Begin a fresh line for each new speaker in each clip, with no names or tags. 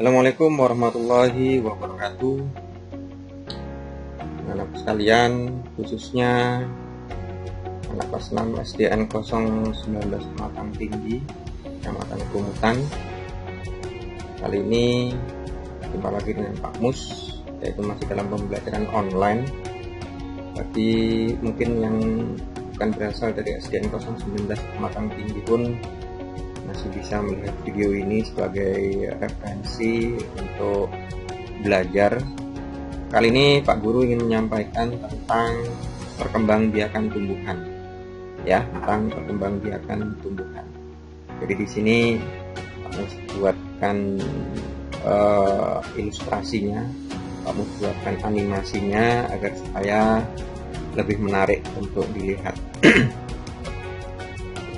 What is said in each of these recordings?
Assalamualaikum warahmatullahi wabarakatuh. Anak sekalian, khususnya anak kelas 6 SDN 019 Pematang Tinggi, Kecamatan Kumutan. Kali ini jumpa lagi dengan Pak Mus, yaitu masih dalam pembelajaran online. Bagi mungkin yang bukan berasal dari SDN 019 Pematang Tinggi pun masih bisa melihat video ini sebagai referensi untuk belajar. Kali ini Pak Guru ingin menyampaikan tentang perkembangbiakan tumbuhan, ya, tentang perkembangbiakan tumbuhan. Jadi di sini Pak Mus buatkan ilustrasinya, Pak Mus buatkan animasinya agar supaya lebih menarik untuk dilihat.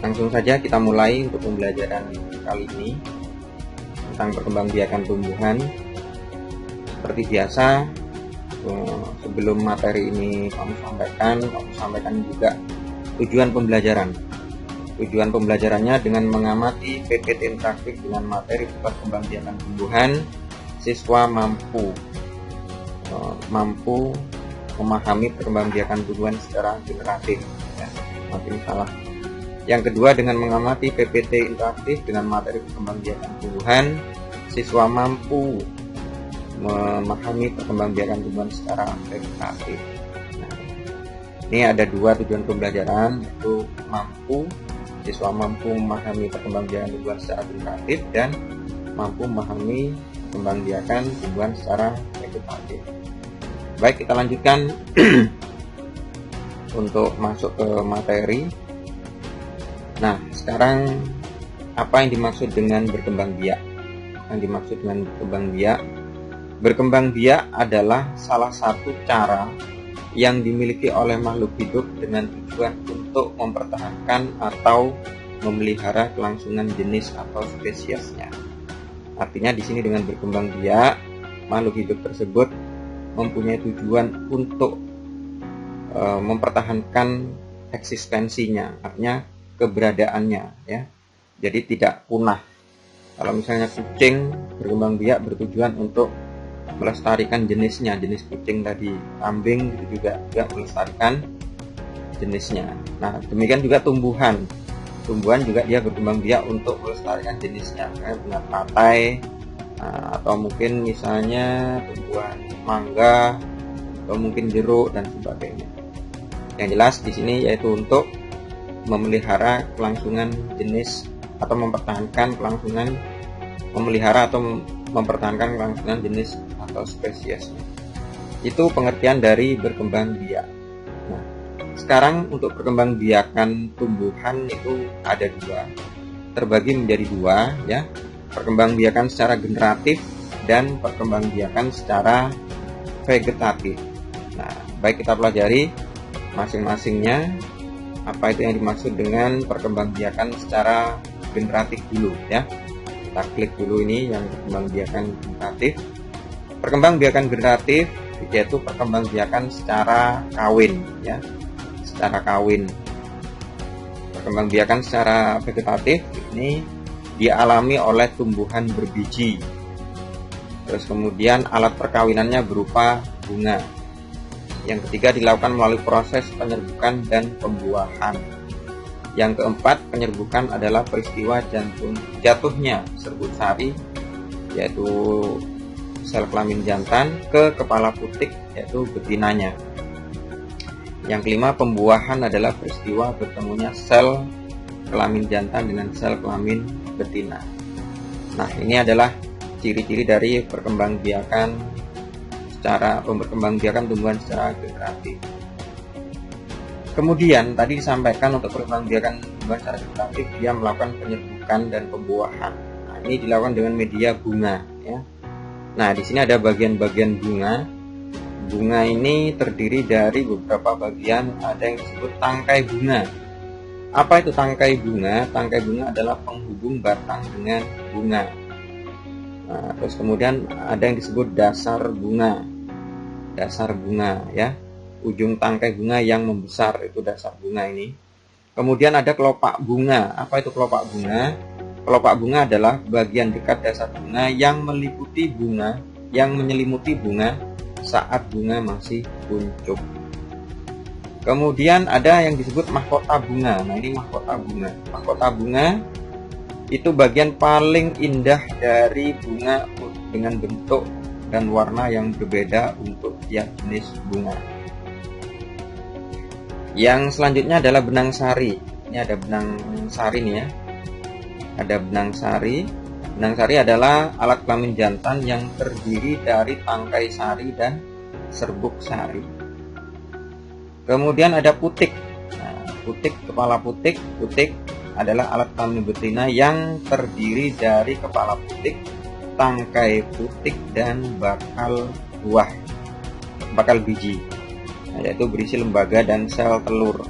Langsung saja kita mulai untuk pembelajaran kali ini tentang perkembangbiakan tumbuhan. Seperti biasa, sebelum materi ini kamu sampaikan juga tujuan pembelajaran. Tujuan pembelajarannya dengan mengamati PPT interaktif dengan materi perkembangbiakan tumbuhan, siswa mampu memahami perkembangbiakan tumbuhan secara generatif. Ya, makin salah. Yang kedua, dengan mengamati PPT interaktif dengan materi perkembangbiakan tumbuhan, siswa mampu memahami perkembangbiakan tumbuhan secara vegetatif. Nah, ini ada dua tujuan pembelajaran, yaitu siswa mampu memahami perkembangbiakan tumbuhan secara vegetatif dan mampu memahami perkembangbiakan tumbuhan secara vegetatif. Baik, kita lanjutkan untuk masuk ke materi. Nah, sekarang apa yang dimaksud dengan berkembang biak? Yang dimaksud dengan berkembang biak adalah salah satu cara yang dimiliki oleh makhluk hidup dengan tujuan untuk mempertahankan atau memelihara kelangsungan jenis atau spesiesnya. Artinya di sini dengan berkembang biak, makhluk hidup tersebut mempunyai tujuan untuk mempertahankan eksistensinya, artinya keberadaannya, ya. Jadi tidak punah. Kalau misalnya kucing berkembang biak bertujuan untuk melestarikan jenisnya, jenis kucing tadi, kambing itu juga melestarikan jenisnya. Nah, demikian juga tumbuhan juga dia berkembang biak untuk melestarikan jenisnya, kayak bunga patai, atau mungkin misalnya tumbuhan mangga, atau mungkin jeruk dan sebagainya. Yang jelas di sini yaitu untuk memelihara kelangsungan jenis atau mempertahankan kelangsungan jenis atau spesiesnya. Itu pengertian dari berkembang biak. Nah, sekarang untuk perkembangbiakan tumbuhan itu ada dua, terbagi menjadi dua, ya. Perkembangbiakan secara generatif dan perkembangbiakan secara vegetatif. Nah, baik, kita pelajari masing-masingnya. Apa itu yang dimaksud dengan perkembangbiakan secara generatif dulu, ya. Kita klik dulu ini yang perkembangbiakan generatif. Perkembangbiakan generatif yaitu perkembangbiakan secara kawin, ya. Secara kawin. Perkembangbiakan secara vegetatif ini dialami oleh tumbuhan berbiji. Terus kemudian alat perkawinannya berupa bunga. Yang ketiga, dilakukan melalui proses penyerbukan dan pembuahan. Yang keempat, penyerbukan adalah peristiwa jatuhnya serbuk sari, yaitu sel kelamin jantan, ke kepala putik, yaitu betinanya. Yang kelima, pembuahan adalah peristiwa bertemunya sel kelamin jantan dengan sel kelamin betina. Nah, ini adalah ciri-ciri dari perkembangbiakan tumbuhan secara generatif. Kemudian tadi disampaikan untuk perkembangbiakan tumbuhan secara generatif dia melakukan penyerbukan dan pembuahan. Nah, ini dilakukan dengan media bunga, ya. Nah, di sini ada bagian-bagian bunga. Bunga ini terdiri dari beberapa bagian, ada yang disebut tangkai bunga. Apa itu tangkai bunga? Tangkai bunga adalah penghubung batang dengan bunga. Nah, terus kemudian ada yang disebut dasar bunga, ya. Ujung tangkai bunga yang membesar itu dasar bunga ini. Kemudian ada kelopak bunga. Apa itu kelopak bunga? Kelopak bunga adalah bagian dekat dasar bunga yang meliputi bunga, yang menyelimuti bunga saat bunga masih kuncup. Kemudian ada yang disebut mahkota bunga. Nah, ini mahkota bunga. Mahkota bunga itu bagian paling indah dari bunga dengan bentuk dan warna yang berbeda untuk tiap jenis bunga. Yang selanjutnya adalah benang sari. Ini ada benang sari nih ya. Ada benang sari. Benang sari adalah alat kelamin jantan yang terdiri dari tangkai sari dan serbuk sari. Kemudian ada putik. Nah, putik, kepala putik. Putik adalah alat kelamin betina yang terdiri dari kepala putik, tangkai putik, dan bakal buah, bakal biji. Nah, yaitu berisi lembaga dan sel telur.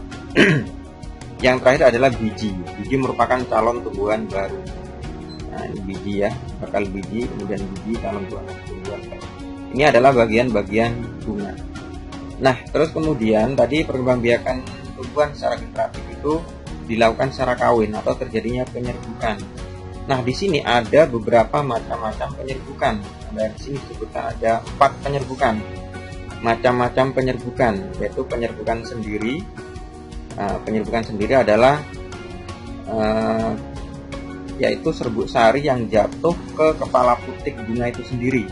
Yang terakhir adalah biji. Biji merupakan calon tumbuhan baru. Nah, ini biji ya, bakal biji, kemudian biji, calon tumbuhan baru. Ini adalah bagian-bagian bunga. Nah, terus kemudian tadi perkembangbiakan tumbuhan secara generatif itu dilakukan secara kawin atau terjadinya penyerbukan. Nah, di sini ada beberapa macam-macam penyerbukan. Nah, di sini disebutkan ada 4 penyerbukan. Macam-macam penyerbukan, yaitu penyerbukan sendiri. Penyerbukan sendiri adalah yaitu serbuk sari yang jatuh ke kepala putik bunga itu sendiri.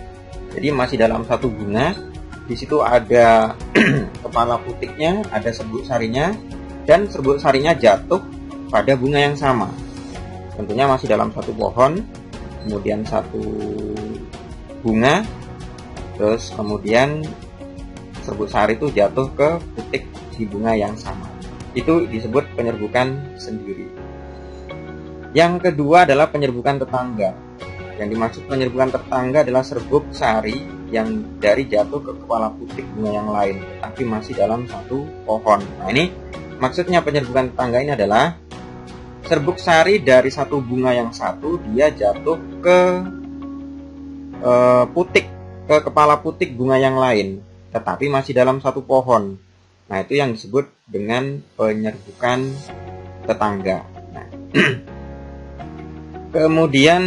Jadi masih dalam satu bunga, di situ ada kepala putiknya, ada serbuk sarinya, dan serbuk sarinya jatuh pada bunga yang sama. Tentunya masih dalam satu pohon, kemudian satu bunga, terus kemudian serbuk sari itu jatuh ke putik di bunga yang sama. Itu disebut penyerbukan sendiri. Yang kedua adalah penyerbukan tetangga. Yang dimaksud penyerbukan tetangga adalah serbuk sari yang dari jatuh ke kepala putik bunga yang lain, tapi masih dalam satu pohon. Nah, ini maksudnya penyerbukan tetangga ini adalah serbuk sari dari satu bunga yang satu, dia jatuh ke putik, ke kepala putik bunga yang lain, tetapi masih dalam satu pohon. Nah, itu yang disebut dengan penyerbukan tetangga. Nah, kemudian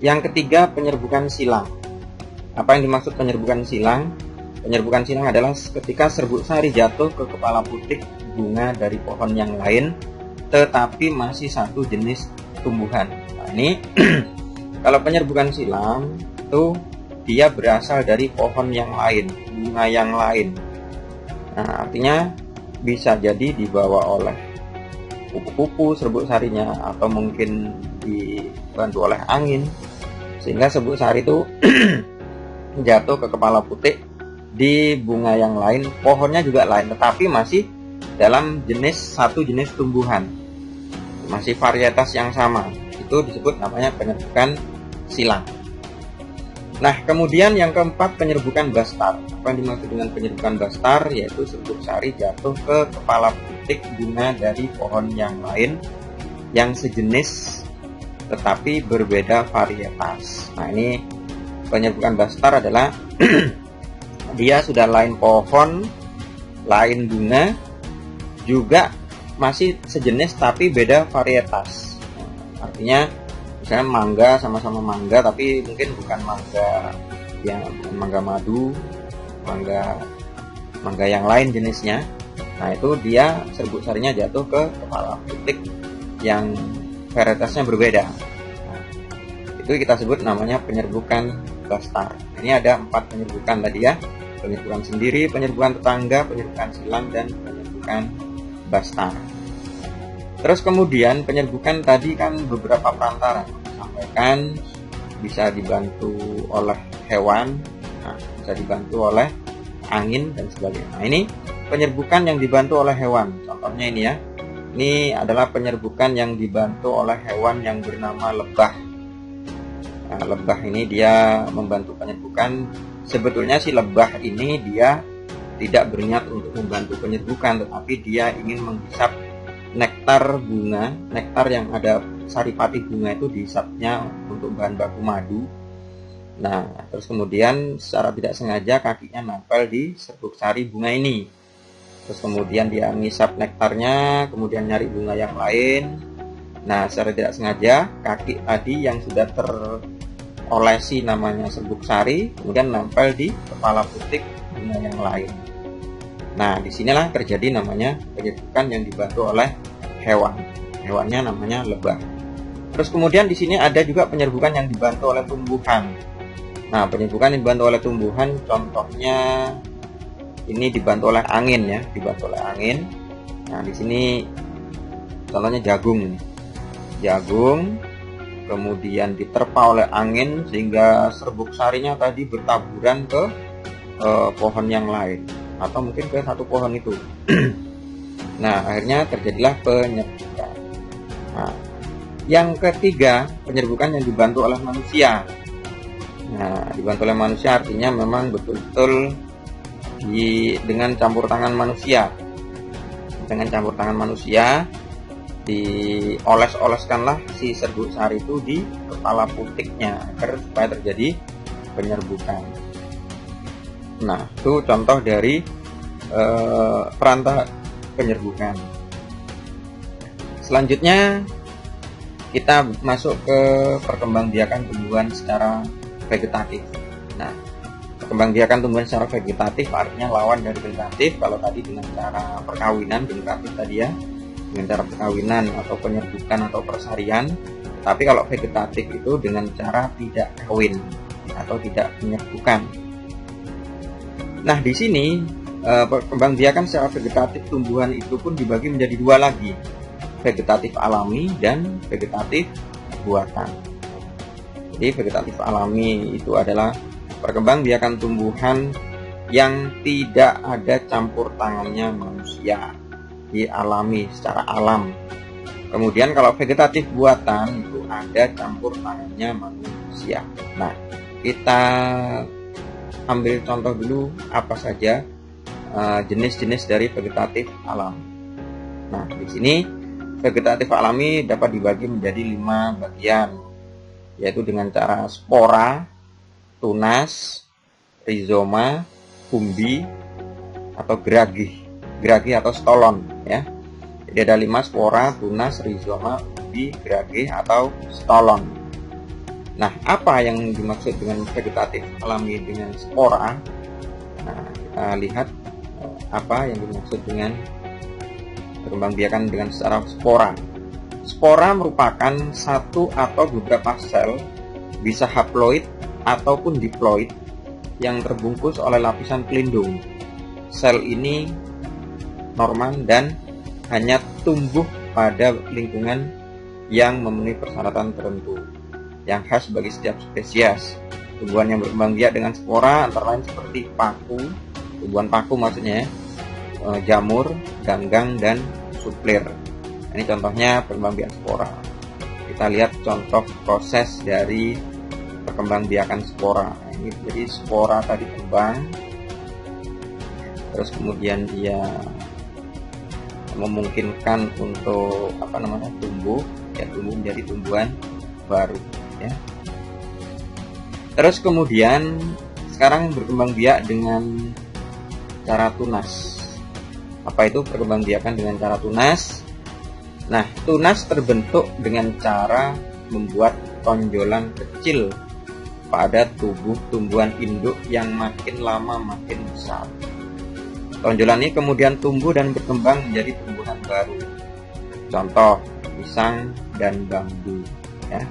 yang ketiga penyerbukan silang. Apa yang dimaksud penyerbukan silang? Penyerbukan silang adalah ketika serbuk sari jatuh ke kepala putik bunga dari pohon yang lain, tetapi masih satu jenis tumbuhan. Nah, ini kalau penyerbukan silang itu dia berasal dari pohon yang lain, bunga yang lain. Nah, artinya bisa jadi dibawa oleh kupu-kupu serbuk sarinya, atau mungkin dibantu oleh angin, sehingga serbuk sari itu jatuh ke kepala putik di bunga yang lain, pohonnya juga lain, tetapi masih dalam satu jenis tumbuhan, masih varietas yang sama. Itu disebut namanya penyerbukan silang. Nah, kemudian yang keempat penyerbukan bastar. Apa yang dimaksud dengan penyerbukan bastar? Yaitu serbuk sari jatuh ke kepala putik bunga dari pohon yang lain yang sejenis tetapi berbeda varietas. Nah, ini penyerbukan bastar adalah dia sudah lain pohon, lain bunga, juga masih sejenis tapi beda varietas. Artinya misalnya mangga, sama-sama mangga, tapi mungkin bukan mangga yang mangga madu, mangga yang lain jenisnya. Nah, itu dia serbuk sarinya jatuh ke kepala putik yang varietasnya berbeda. Nah, itu kita sebut namanya penyerbukan bastar. Ini ada 4 penyerbukan tadi ya: penyerbukan sendiri, penyerbukan tetangga, penyerbukan silang, dan penyerbukan bastar. Terus kemudian penyerbukan tadi kan beberapa perantara, sampaikan bisa dibantu oleh hewan, bisa dibantu oleh angin dan sebagainya. Nah, ini penyerbukan yang dibantu oleh hewan. Contohnya ini ya. Ini adalah penyerbukan yang dibantu oleh hewan yang bernama lebah. Nah, lebah ini dia membantu penyerbukan. Sebetulnya si lebah ini dia tidak berniat untuk membantu penyerbukan, tetapi dia ingin menghisap nektar bunga, nektar yang ada saripati bunga itu dihisapnya untuk bahan baku madu. Nah, terus kemudian secara tidak sengaja kakinya nempel di serbuk sari bunga ini. Terus kemudian dia ngisap nektarnya, kemudian nyari bunga yang lain. Nah, secara tidak sengaja kaki tadi yang sudah terolesi namanya serbuk sari kemudian nempel di kepala putik bunga yang lain. Nah, disinilah terjadi namanya penyerbukan yang dibantu oleh hewan. Hewannya namanya lebah. Terus kemudian di sini ada juga penyerbukan yang dibantu oleh tumbuhan. Nah, penyerbukan yang dibantu oleh tumbuhan contohnya ini dibantu oleh angin ya, dibantu oleh angin. Nah, di sini contohnya jagung. Jagung kemudian diterpa oleh angin sehingga serbuk sarinya tadi bertaburan ke pohon yang lain atau mungkin ke satu pohon itu. Nah, akhirnya terjadilah penyerbukan. Nah, yang ketiga, penyerbukan yang dibantu oleh manusia. Nah, dibantu oleh manusia artinya memang betul-betul dengan campur tangan manusia. Dengan campur tangan manusia, dioles-oleskanlah si serbuk sari itu di kepala putiknya agar supaya terjadi penyerbukan. Nah, itu contoh dari perantara penyerbukan. Selanjutnya kita masuk ke perkembangbiakan tumbuhan secara vegetatif. Nah, perkembangbiakan tumbuhan secara vegetatif artinya lawan dari vegetatif. Kalau tadi dengan cara perkawinan generatif tadi ya, dengan cara perkawinan atau penyerbukan atau persarian. Tapi kalau vegetatif itu dengan cara tidak kawin atau tidak menyerbukan. Nah, di sini perkembangbiakan secara vegetatif tumbuhan itu pun dibagi menjadi dua lagi, vegetatif alami dan vegetatif buatan. Jadi vegetatif alami itu adalah perkembangbiakan tumbuhan yang tidak ada campur tangannya manusia, di alami secara alam. Kemudian kalau vegetatif buatan itu ada campur tangannya manusia. Nah, kita ambil contoh dulu apa saja jenis-jenis dari vegetatif alami. Nah, di sini vegetatif alami dapat dibagi menjadi 5 bagian, yaitu dengan cara spora, tunas, rizoma, umbi, atau geragi atau stolon ya. Jadi ada 5: spora, tunas, rizoma, umbi, geragi atau stolon. Nah, apa yang dimaksud dengan vegetatif alami dengan spora? Nah, kita lihat apa yang dimaksud dengan perkembangbiakan dengan secara spora. Spora merupakan satu atau beberapa sel, bisa haploid ataupun diploid, yang terbungkus oleh lapisan pelindung. Sel ini normal dan hanya tumbuh pada lingkungan yang memenuhi persyaratan tertentu yang khas bagi setiap spesies. Tumbuhan yang berkembang biak dengan spora antara lain seperti paku, tumbuhan paku maksudnya ya, jamur, ganggang, dan suplir. Ini contohnya perkembangbiakan spora. Kita lihat contoh proses dari perkembangbiakan spora. Ini jadi spora tadi kembang, terus kemudian dia memungkinkan untuk tumbuh menjadi tumbuhan baru ya. Terus kemudian sekarang berkembang biak dengan cara tunas. Apa itu perkembangbiakan dengan cara tunas? Nah, tunas terbentuk dengan cara membuat tonjolan kecil pada tubuh tumbuhan induk yang makin lama makin besar. Tonjolan ini kemudian tumbuh dan berkembang menjadi tumbuhan baru. Contoh pisang dan bambu ya.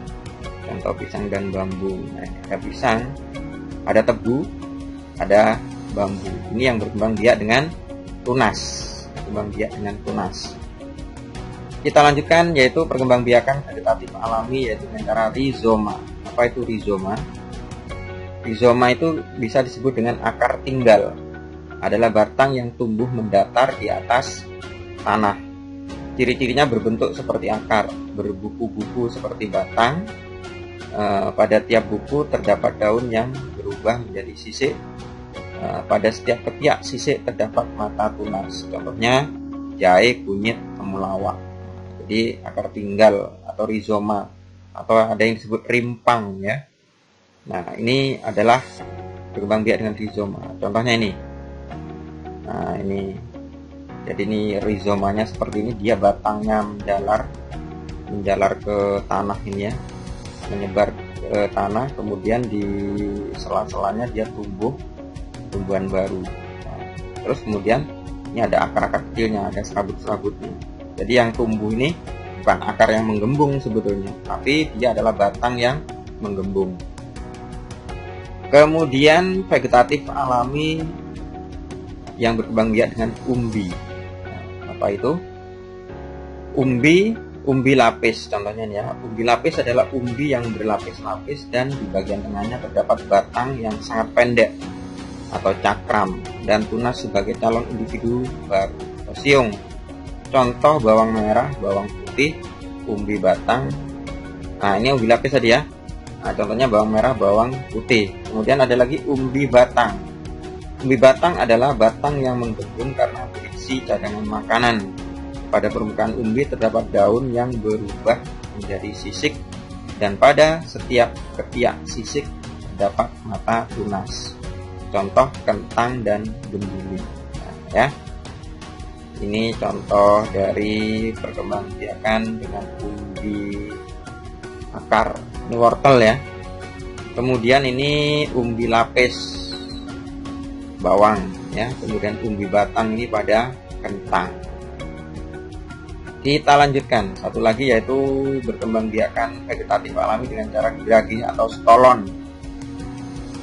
Contoh pisang dan bambu. Nah, ada pisang, ada tebu, ada bambu. Ini yang berkembang biak dengan tunas. Kita lanjutkan yaitu perkembangbiakan vegetatif alami yaitu dengan cara rizoma. Apa itu rizoma? Rizoma itu bisa disebut dengan akar tinggal. Adalah batang yang tumbuh mendatar di atas tanah. Ciri-cirinya berbentuk seperti akar, berbuku-buku seperti batang. Pada tiap buku terdapat daun yang berubah menjadi sisik. Pada setiap ketiak sisik terdapat mata tunas. Contohnya jahe, kunyit, temulawak. Jadi akar tinggal atau rizoma, atau ada yang disebut rimpang ya. Nah, ini adalah berkembang biak dengan rizoma. Contohnya ini. Nah, ini. Jadi ini rizomanya seperti ini, dia batangnya menjalar menjalar ke tanah ini ya, menyebar ke tanah, kemudian di sela-selanya dia tumbuhan baru. Nah, terus kemudian ini ada akar-akar kecilnya, ada serabut-serabutnya. Jadi yang tumbuh ini bukan akar yang menggembung sebetulnya, tapi dia adalah batang yang menggembung. Kemudian vegetatif alami yang berkembang biak dengan umbi. Nah, apa itu? Umbi lapis contohnya ya. Umbi lapis adalah umbi yang berlapis-lapis dan di bagian tengahnya terdapat batang yang sangat pendek atau cakram dan tunas sebagai calon individu baru. Siung. Contoh bawang merah, bawang putih, umbi batang. Nah, ini umbi lapis tadi ya. Nah, contohnya bawang merah, bawang putih. Kemudian ada lagi umbi batang. Umbi batang adalah batang yang menggembung karena berisi cadangan makanan. Pada permukaan umbi terdapat daun yang berubah menjadi sisik dan pada setiap ketiak sisik terdapat mata tunas. Contoh kentang dan gembuli. Nah, ya. Ini contoh dari perkembangbiakan dengan umbi akar. Ini wortel ya. Kemudian ini umbi lapis bawang ya. Kemudian umbi batang ini pada kentang. Kita lanjutkan satu lagi, yaitu berkembangbiakan vegetatif alami dengan cara geragi atau stolon.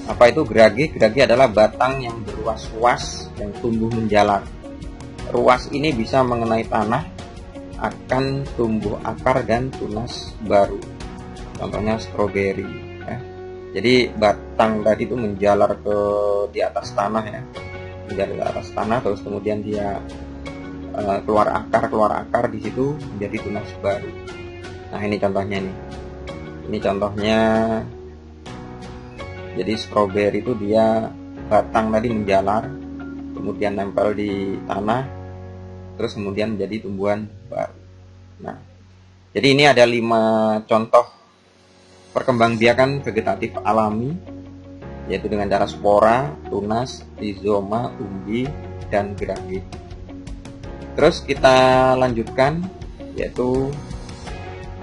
Apa itu geragi? Geragi adalah batang yang berruas-ruas yang tumbuh menjalar. Ruas ini bisa mengenai tanah, akan tumbuh akar dan tunas baru. Contohnya stroberi. Ya. Jadi batang tadi itu menjalar di atas tanah ya, menjalar ke atas tanah, terus kemudian dia keluar akar di situ menjadi tunas baru. Nah, ini contohnya nih. Ini contohnya. Jadi stroberi itu dia batang tadi menjalar, kemudian nempel di tanah, terus kemudian menjadi tumbuhan baru. Nah, jadi ini ada 5 contoh perkembangbiakan vegetatif alami, yaitu dengan cara spora, tunas, rizoma, umbi, dan geragi. Terus kita lanjutkan, yaitu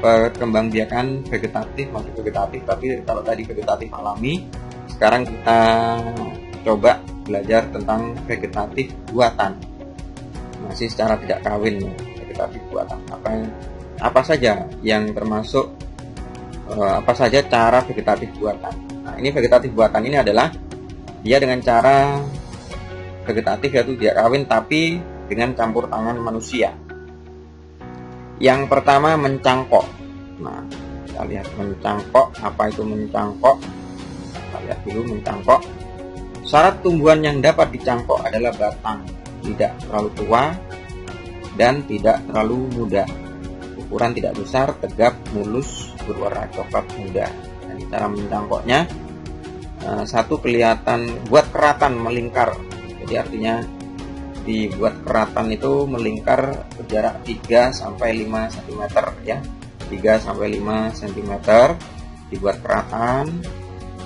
perkembangbiakan vegetatif, masih vegetatif, tapi kalau tadi vegetatif alami, sekarang kita coba belajar tentang vegetatif buatan, masih secara tidak kawin ya. Vegetatif buatan apa saja yang termasuk, apa saja cara vegetatif buatan. Nah, ini vegetatif buatan ini adalah dia dengan cara vegetatif, yaitu tidak kawin tapi dengan campur tangan manusia. Yang pertama, mencangkok. Nah, kita lihat mencangkok. Apa itu mencangkok? Kita lihat dulu mencangkok. Syarat tumbuhan yang dapat dicangkok adalah batang tidak terlalu tua dan tidak terlalu muda, ukuran tidak besar, tegap, mulus, berwarna coklat muda. Dan cara mencangkoknya, satu, kelihatan buat keratan melingkar. Jadi artinya dibuat keratan itu melingkar berjarak 3-5 cm ya. 3-5 cm dibuat keratan.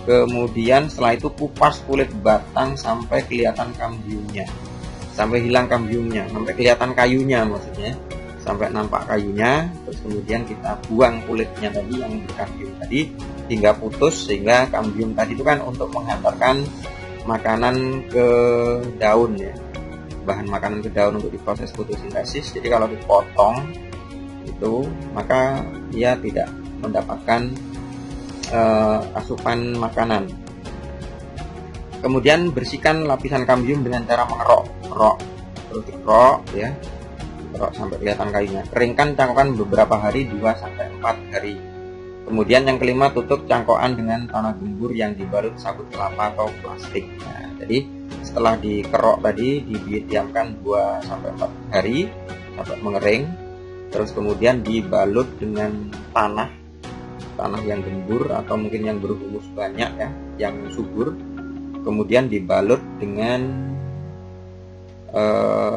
Kemudian setelah itu kupas kulit batang sampai kelihatan kambiumnya, sampai hilang kambiumnya, sampai kelihatan kayunya, maksudnya sampai nampak kayunya. Terus kemudian kita buang kulitnya tadi yang berkambium tadi hingga putus, sehingga kambium tadi itu kan untuk menghantarkan makanan ke daun ya, bahan makanan ke daun untuk diproses fotosintesis. Jadi kalau dipotong itu, maka dia tidak mendapatkan asupan makanan. Kemudian bersihkan lapisan kambium dengan cara mengerok, terus dikerok ya, kerok sampai kelihatan kayunya. Keringkan cangkokan beberapa hari, 2-4 hari. Kemudian yang kelima, tutup cangkokan dengan tanah gembur yang dibalut sabut kelapa atau plastik. Nah, jadi setelah dikerok tadi didiamkan 2-4 hari sampai mengering. Terus kemudian dibalut dengan tanah yang gembur atau mungkin yang berhumus banyak ya, yang subur. Kemudian dibalut dengan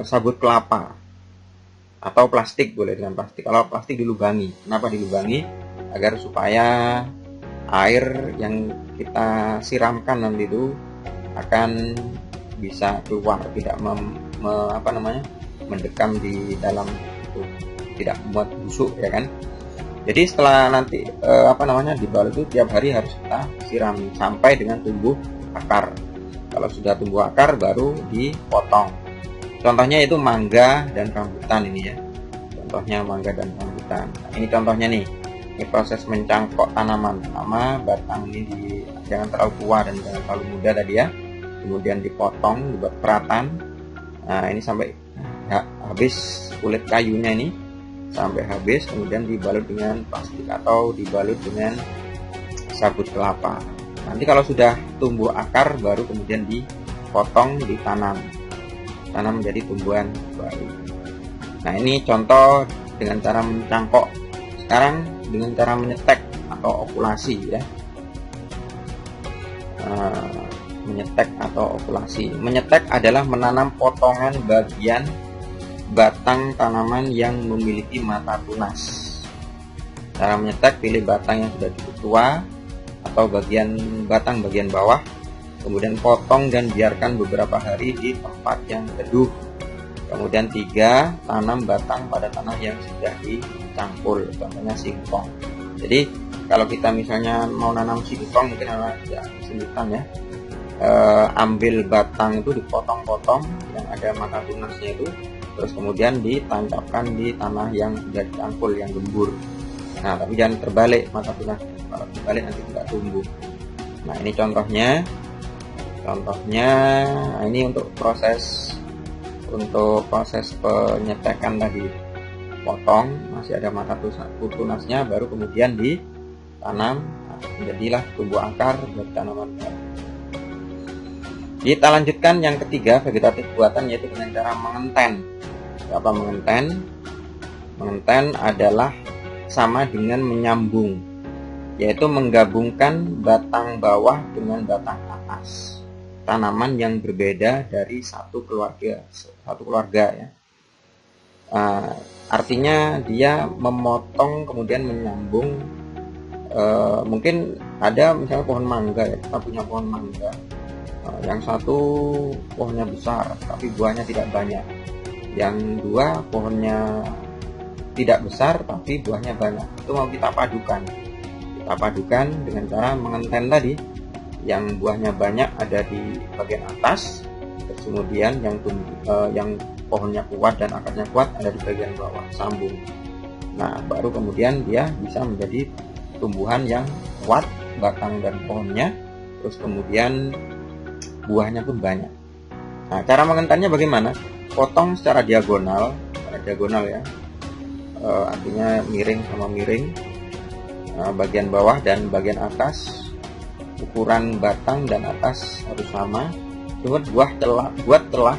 sabut kelapa atau plastik, boleh dengan plastik. Kalau plastik dilubangi. Kenapa dilubangi? Agar supaya air yang kita siramkan nanti itu akan bisa keluar, tidak mendekam di dalam itu, tidak membuat busuk ya kan. Jadi setelah nanti dibalut itu tiap hari harus kita sirami sampai dengan tumbuh akar. Kalau sudah tumbuh akar baru dipotong. Contohnya itu mangga dan rambutan ini ya. Contohnya mangga dan rambutan. Nah, ini contohnya nih. Ini proses mencangkok tanaman. Pertama batang ini jangan terlalu tua dan jangan terlalu muda tadi ya. Kemudian dipotong, dibuat peratan. Nah, ini sampai habis kulit kayunya ini sampai habis, kemudian dibalut dengan plastik atau dibalut dengan sabut kelapa. Nanti kalau sudah tumbuh akar baru kemudian dipotong, ditanam menjadi tumbuhan baru. Nah, ini contoh dengan cara mencangkok. Sekarang dengan cara menyetek atau okulasi ya. Menyetek atau okulasi. Menyetek adalah menanam potongan bagian batang tanaman yang memiliki mata tunas. Cara menyetek, pilih batang yang sudah cukup tua atau bagian batang bagian bawah, kemudian potong dan biarkan beberapa hari di tempat yang teduh. Kemudian 3, tanam batang pada tanah yang sudah dicangkul, contohnya singkong. Jadi kalau kita misalnya mau nanam singkong mungkin agak kesulitan ya. Ambil batang itu dipotong-potong yang ada mata tunasnya itu, terus kemudian ditancapkan di tanah yang sudah dicangkul yang gembur. Nah, tapi jangan terbalik mata tunas, kalau terbalik nanti tidak tumbuh. Nah, ini contohnya ini untuk proses penyetekan tadi. Potong, masih ada mata tunasnya, baru kemudian ditanam, menjadilah tumbuh akar dari tanaman baru. Kita lanjutkan yang ketiga, vegetatif buatan, yaitu dengan cara mengenten. Apa mengenten? Mengenten adalah sama dengan menyambung, yaitu menggabungkan batang bawah dengan batang atas tanaman yang berbeda dari satu keluarga ya. Artinya dia memotong kemudian menyambung. Mungkin ada misalnya pohon mangga ya, kita punya pohon mangga. Yang satu pohonnya besar tapi buahnya tidak banyak, yang dua pohonnya tidak besar tapi buahnya banyak. Itu mau kita padukan dengan cara mengenten tadi. Yang buahnya banyak ada di bagian atas, terus kemudian yang pohonnya kuat dan akarnya kuat ada di bagian bawah, sambung. Nah, baru kemudian dia bisa menjadi tumbuhan yang kuat batang dan pohonnya, terus kemudian buahnya pun banyak. Nah, cara mengentennya bagaimana? Potong secara diagonal ya, artinya miring sama miring, bagian bawah dan bagian atas. Ukuran batang dan atas harus sama. Buat telah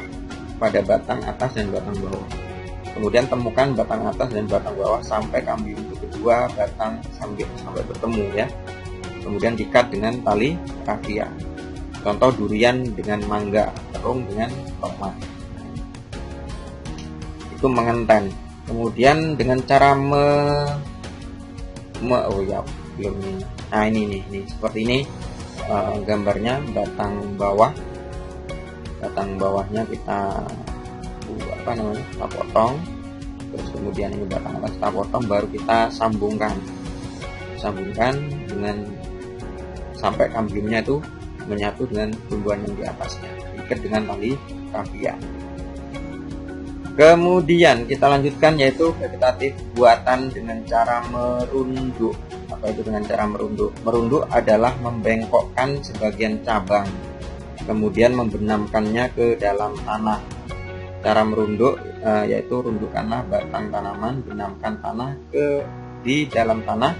pada batang atas dan batang bawah. Kemudian temukan batang atas dan batang bawah sampai kambium kedua batang sampai bertemu ya. Kemudian diikat dengan tali rafia. Contoh durian dengan mangga, terung dengan tomat. Itu mengenten. Kemudian dengan cara nah ini seperti ini gambarnya. Batang bawahnya kita kita potong, terus kemudian ini batang atas kita potong, baru kita sambungkan dengan sampai kambiumnya itu menyatu dengan tumbuhan yang di atasnya, ikat dengan tali rafia. Kemudian kita lanjutkan yaitu vegetatif buatan dengan cara merunduk. Apa itu dengan cara merunduk? Merunduk adalah membengkokkan sebagian cabang, kemudian membenamkannya ke dalam tanah. Cara merunduk yaitu rundukkanlah batang tanaman, benamkan tanah di dalam tanah,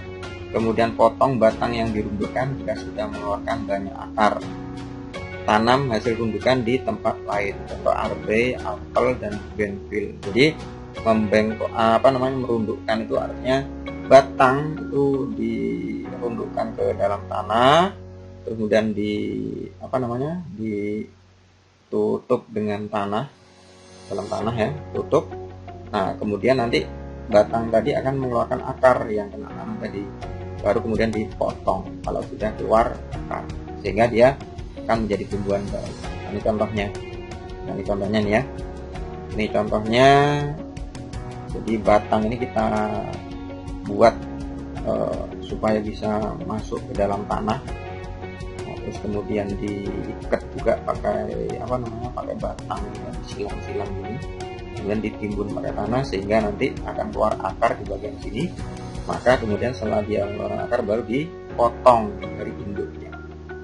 kemudian potong batang yang dirundukkan jika sudah mengeluarkan banyak akar. Tanam hasil rundukan di tempat lain, contoh arbe, apel, dan bougainville. Jadi merundukkan itu artinya batang itu dirundukkan ke dalam tanah, kemudian ditutup dengan tanah, dalam tanah ya, tutup. Nah, kemudian nanti batang tadi akan mengeluarkan akar yang kena tanah tadi, baru kemudian dipotong kalau sudah keluar akar, sehingga dia akan menjadi tumbuhan baru. Ini contohnya. Ini contohnya nih ya. Ini contohnya. Jadi batang ini kita buat supaya bisa masuk ke dalam tanah. Nah, terus kemudian diikat juga pakai pakai batang ya, silang-silang ini, kemudian ditimbun pakai tanah sehingga nanti akan keluar akar di bagian sini. Maka kemudian setelah dia keluar akar baru dipotong dari induknya.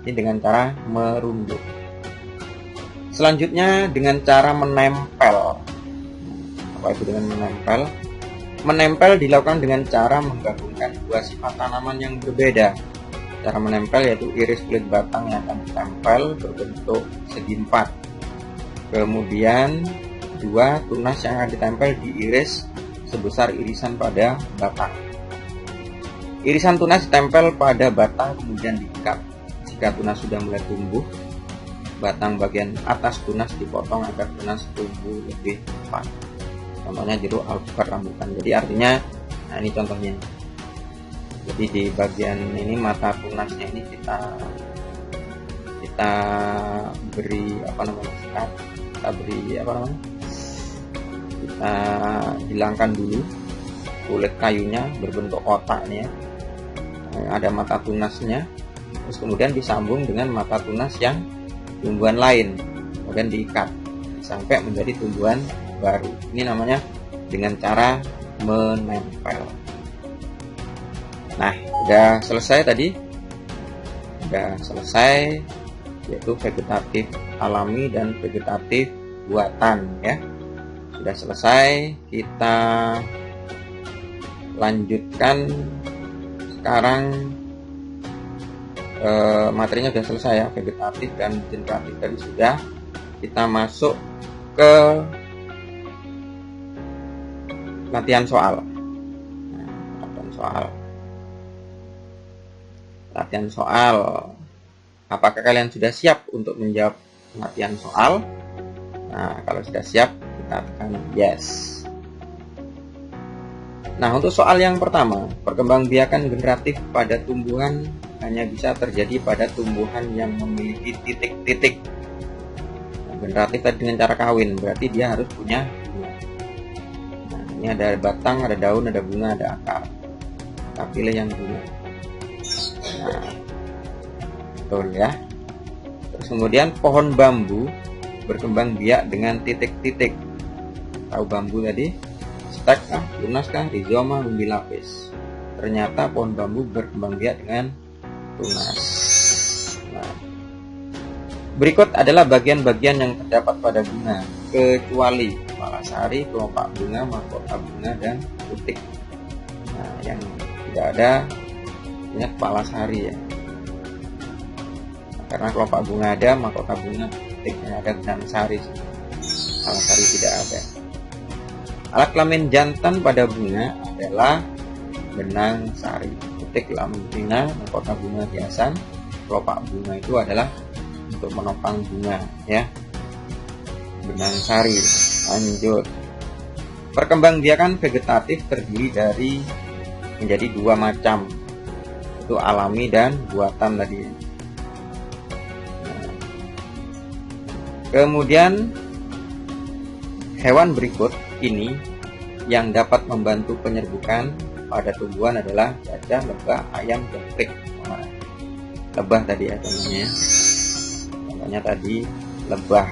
Ini dengan cara merunduk. Selanjutnya dengan cara menempel. Apa itu dengan menempel? Menempel dilakukan dengan cara menggabungkan dua sifat tanaman yang berbeda. Cara menempel yaitu iris kulit batang yang akan ditempel berbentuk segi empat. Kemudian dua tunas yang akan ditempel diiris sebesar irisan pada batang. Irisan tunas ditempel pada batang kemudian diikat. Jika tunas sudah mulai tumbuh, batang bagian atas tunas dipotong agar tunas tumbuh lebih cepat. Contohnya jeruk, alpukat, rambutan. Jadi artinya, nah ini contohnya. Jadi di bagian ini mata tunasnya ini kita beri kita hilangkan dulu kulit kayunya berbentuk kotak ini ya. Ada mata tunasnya, terus kemudian disambung dengan mata tunas yang tumbuhan lain, kemudian diikat sampai menjadi tumbuhan baru. Ini namanya dengan cara menempel. Nah, udah selesai tadi, udah selesai, yaitu vegetatif alami dan vegetatif buatan ya. Sudah selesai, kita lanjutkan. Sekarang materinya sudah selesai ya, vegetatif dan generatif tadi sudah. Kita masuk ke latihan soal. Latihan soal. Apakah kalian sudah siap untuk menjawab latihan soal? Nah, kalau sudah siap, kita tekan yes. Nah, untuk soal yang pertama, perkembangbiakan generatif pada tumbuhan hanya bisa terjadi pada tumbuhan yang memiliki titik-titik. Nah, generatif tadi dengan cara kawin, berarti dia harus punya bunga. Nah, ini ada batang, ada daun, ada bunga, ada akar. Kita pilih yang bunga. Nah, betul ya. Terus kemudian pohon bambu berkembang biak dengan titik-titik. Tahu bambu tadi? Stek kah, tunas kah, rizoma, umbi lapis. Ternyata pohon bambu berkembang biak dengan tunas. Nah, berikut adalah bagian-bagian yang terdapat pada bunga, kecuali kepala sari, kelopak bunga, mahkota bunga, dan putik. Nah, yang tidak ada ini kepala sari ya. Nah, karena kelopak bunga ada, mahkota bunga, putik yang ada benang sari. Kepala sari tidak ada. Alat kelamin jantan pada bunga adalah benang sari, putik lamina, mahkota bunga hiasan, kelopak bunga itu adalah untuk menopang bunga ya. Benang sari. Lanjut. Perkembangbiakan vegetatif terdiri menjadi dua macam, itu alami dan buatan tadi. Nah, kemudian hewan berikut ini yang dapat membantu penyerbukan pada tumbuhan adalah gajah, lebah, ayam, jangkrik. Nah, lebah tadi ya contohnya. Contohnya tadi lebah.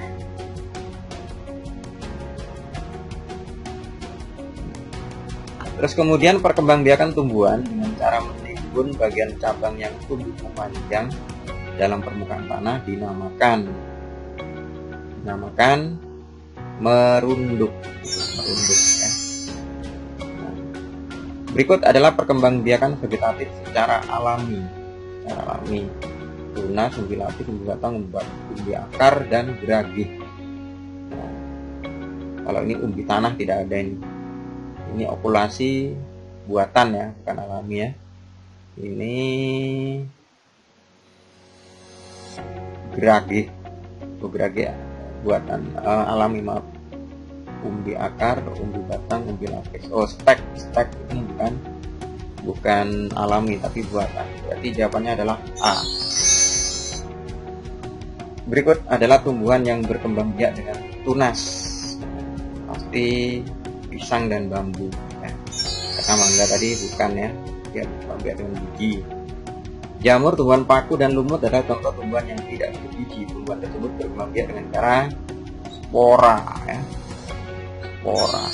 Terus kemudian perkembangbiakan tumbuhan dengan cara menimbun bagian cabang yang tumbuh memanjang dalam permukaan tanah dinamakan merunduk ya. Nah, berikut adalah perkembangbiakan vegetatif secara alami. Tunas, umbi lapis, umbi batang, umbi akar, dan geragih. Nah, kalau ini umbi tanah tidak ada ini. Ini okulasi buatan ya, bukan alami ya. Ini geragih, geragih buatan alami maaf. Umbi akar, umbi batang, umbi lapis. Oh, stek ini bukan alami tapi buatan. Berarti jawabannya adalah A. Berikut adalah tumbuhan yang berkembang biak dengan tunas. Pasti pisang dan bambu ya. Karena mangga tadi bukan ya. berkembang biak dengan biji. Jamur, tumbuhan paku, dan lumut adalah contoh tumbuhan yang tidak berbiji. Tumbuhan tersebut berkembang biak dengan cara spora, ya. Spora.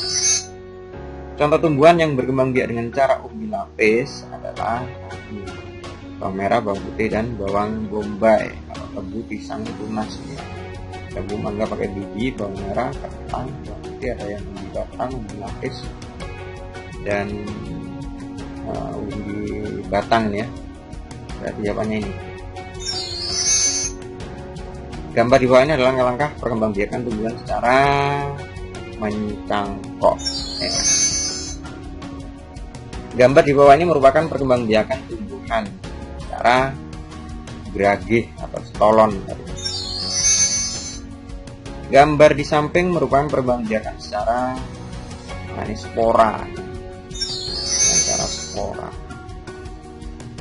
Contoh tumbuhan yang berkembang biak dengan cara umbi lapis adalah bawang merah, bawang putih, dan bawang bombay. Kalau tebu, pisang, tunas, ya. Tebu, mangga pakai biji, bawang merah, kentang, bawang putih ada yang umbi batang, umbi lapis, dan umbi batang, ya. Berarti jawabannya ini. Gambar di bawah ini adalah langkah perkembangbiakan tumbuhan secara mencangkok. Ya. Gambar di bawah ini merupakan perkembangbiakan tumbuhan secara geragih atau stolon. Gambar di samping merupakan perkembangbiakan secara spora, dengan cara spora.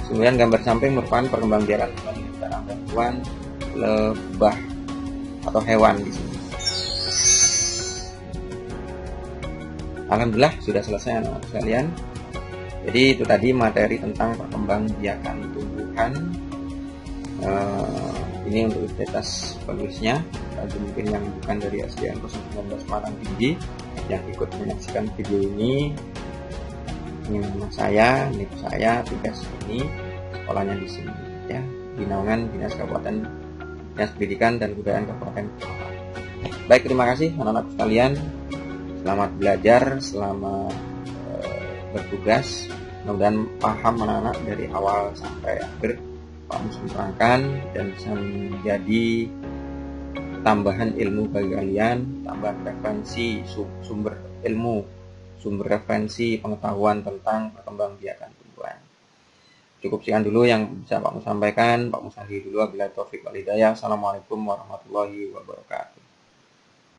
Kemudian gambar samping merupakan perkembangbiakan secara bantuan lebah atau hewan di sini. Alhamdulillah sudah selesai anak-anak sekalian. Jadi itu tadi materi tentang perkembangbiakan tumbuhan. Ini untuk identitas penulisnya. Bagi mungkin yang bukan dari SDN 019 Semarang Tinggi yang ikut menyaksikan video ini nama saya, nik saya, tugas ini, sekolahnya di sini, ya, di naungan Dinas Kabupaten Dinas Pendidikan dan Kebudayaan Kabupaten Kota. Baik, terima kasih anak-anak sekalian. Selamat belajar, selamat bertugas. Mudah-mudahan paham anak-anak dari awal sampai akhir Pak Mus menerangkan dan bisa menjadi tambahan ilmu bagi kalian, tambahan referensi sumber ilmu, sumber referensi pengetahuan tentang perkembangbiakan tumbuhan. Cukup sekian dulu yang bisa Pak Mus sampaikan. Pak Mus akhiri dulu. Wabillahi taufiq wal hidayah. Assalamualaikum warahmatullahi wabarakatuh.